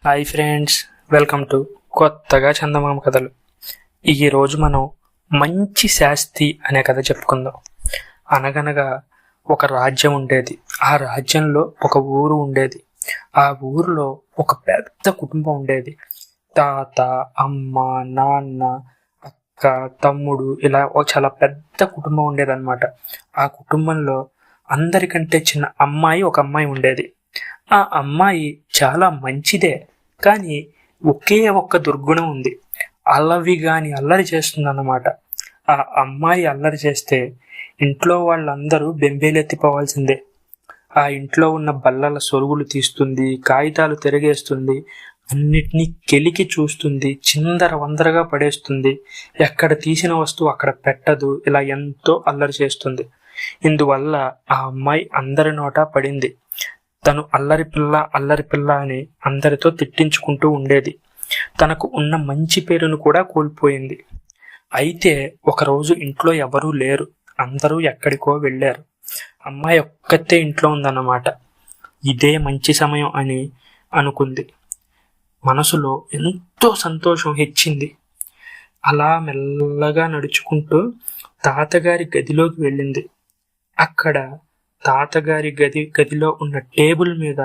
Hi friends, welcome to కొత్తగా చందమామ కథలు. ఈరోజు మనం మంచి శాస్తి అనే కథ చెప్పుకుందాం. అనగనగా ఒక రాజ్యం ఉండేది. ఆ రాజ్యంలో ఒక ఊరు ఉండేది. ఆ ఊరిలో ఒక పెద్ద కుటుంబం ఉండేది. తాత, అమ్మ, నాన్న, అక్క, తమ్ముడు, ఇలా చాలా పెద్ద కుటుంబం ఉండేదన్నమాట. ఆ కుటుంబంలో అందరికంటే చిన్న ఒక అమ్మాయి ఉండేది. ఆ అమ్మాయి చాలా మంచిదే, కానీ ఒకే ఒక్క దుర్గుణం ఉంది. అల్లరి చేస్తుందన్నమాట. ఆ అమ్మాయి అల్లరి చేస్తే ఇంట్లో వాళ్ళందరూ బెంబేలెత్తిపోవాల్సిందే. ఆ ఇంట్లో ఉన్న బల్లల సొరుగులు తీస్తుంది, కాగితాలు తిరగేస్తుంది, అన్నిటినీ కెలికి చూస్తుంది, చిందర వందరగా పడేస్తుంది, ఎక్కడ తీసిన వస్తువు అక్కడ పెట్టదు. ఇలా ఎంతో అల్లరి చేస్తుంది. ఇందువల్ల ఆ అమ్మాయి అందరి నోట పడింది. తను అల్లరి పిల్ల అని అందరితో తిట్టించుకుంటూ ఉండేది. తనకు ఉన్న మంచి పేరును కూడా కోల్పోయింది. అయితే ఒకరోజు ఇంట్లో ఎవరూ లేరు. అందరూ ఎక్కడికో వెళ్ళారు. అమ్మాయి ఒక్కతే ఇంట్లో ఉందన్నమాట. ఇదే మంచి సమయం అని అనుకుంది. మనసులో ఎంతో సంతోషం హెచ్చింది. అలా మెల్లగా నడుచుకుంటూ తాతగారి గదిలోకి వెళ్ళింది. అక్కడ తాతగారి గదిలో ఉన్న టేబుల్ మీద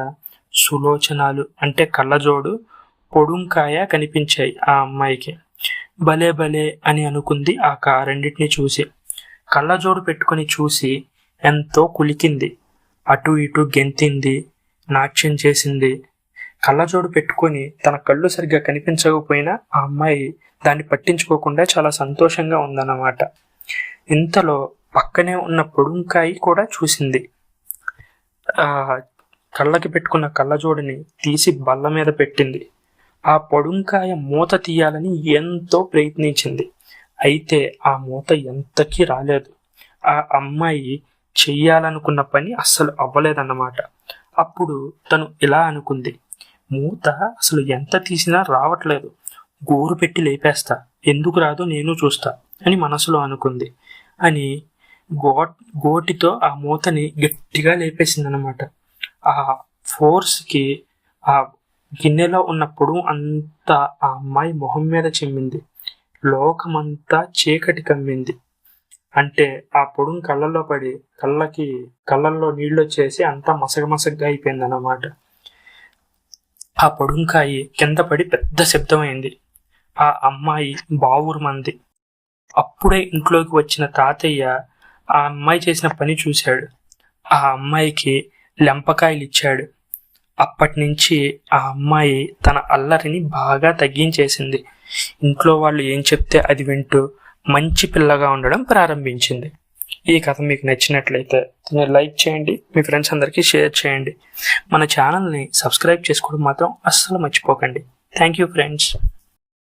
సులోచనాలు అంటే కళ్ళజోడు, పొడుంకాయ కనిపించాయి ఆ అమ్మాయికి. భలే భలే అని అనుకుంది ఆ రెండింటిని చూసి. కళ్ళజోడు పెట్టుకుని చూసి ఎంతో కులికింది. అటు ఇటు గెంతింది, నాట్యం చేసింది. కళ్ళజోడు పెట్టుకొని తన కళ్ళు సరిగ్గా కనిపించకపోయినా ఆ అమ్మాయి దాన్ని పట్టించుకోకుండా చాలా సంతోషంగా ఉందన్నమాట. ఇంతలో పక్కనే ఉన్న పొడుంకాయ కూడా చూసింది. కళ్ళకి పెట్టుకున్న కళ్ళజోడిని తీసి బల్ల మీద పెట్టింది. ఆ పొడుంకాయ మూత తీయాలని ఎంతో ప్రయత్నించింది. అయితే ఆ మూత ఎంతకీ రాలేదు. ఆ అమ్మాయి చెయ్యాలనుకున్న పని అస్సలు అవ్వలేదన్నమాట. అప్పుడు తను ఇలా అనుకుంది, మూత అసలు ఎంత తీసినా రావట్లేదు, గోరు పెట్టి లేపేస్తా, ఎందుకు రాదో నేను చూస్తా అని మనసులో అనుకుంది. అని గోటితో ఆ మూతని గట్టిగా లేపేసిందనమాట. ఆ ఫోర్స్కి ఆ గిన్నెలో ఉన్న పొడుము అంతా ఆ అమ్మాయి మొహం మీద చిమ్మింది. లోకమంతా చీకటి కమ్మింది. అంటే ఆ పొడుము కళ్ళల్లో పడి కళ్ళల్లో నీళ్ళు వచ్చేసి అంతా మసగమసగ్గా అయిపోయిందన్నమాట. ఆ పొడుంకాయి కింద పడి పెద్ద శబ్దమైంది. ఆ అమ్మాయి బావురుమంది. అప్పుడే ఇంట్లోకి వచ్చిన తాతయ్య ఆ అమ్మాయి చేసిన పని చూశాడు. ఆ అమ్మాయికి లెంపకాయలు ఇచ్చాడు. అప్పటి నుంచి ఆ అమ్మాయి తన అల్లరిని బాగా తగ్గించేసింది. ఇంట్లో వాళ్ళు ఏం చెప్తే అది వింటూ మంచి పిల్లగా ఉండడం ప్రారంభించింది. ఈ కథ మీకు నచ్చినట్లయితే మీరు లైక్ చేయండి, మీ ఫ్రెండ్స్ అందరికీ షేర్ చేయండి. మన ఛానల్ని సబ్స్క్రైబ్ చేసుకోవడం మాత్రం అస్సలు మర్చిపోకండి. Thank you friends.